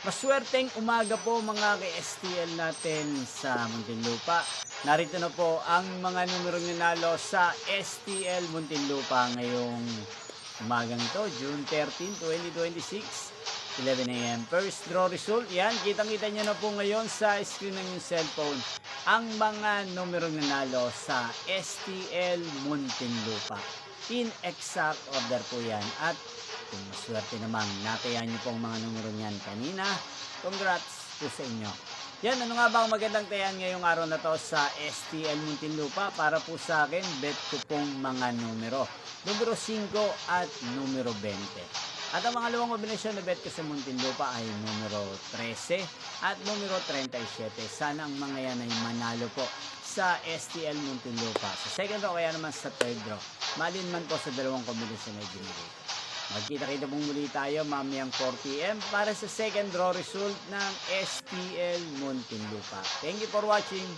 Maswerteng umaga po mga ka-STL natin sa Muntinlupa. Narito na po ang mga numerong nanalo sa STL Muntinlupa ngayong umagang ito, June 13, 2026, 11 a.m. First draw result, yan, kitang-kita nyo na po ngayon sa screen ng yung cellphone ang mga numerong nanalo sa STL Muntinlupa. In exact order po yan at kung maswerte naman, natayaan niyo pong mga numero niyan kanina. Congrats po sa inyo. Yan, ano nga ba ang magandang tayan ngayong araw na to sa STL Muntinlupa? Para po sa akin, bet ko pong mga numero. Numero 5 at numero 20. At ang mga luwang kombinasyon na bet ko sa Muntinlupa ay numero 13 at numero 37. Sana ang mga yan ay manalo po sa STL Muntinlupa. Sa second row, kaya naman sa third row. Malin man po sa dalawang kombinasyon na binigay. Magkita-kita pong muli tayo mamayang 4 p.m. para sa second draw result ng STL Muntinlupa. Thank you for watching.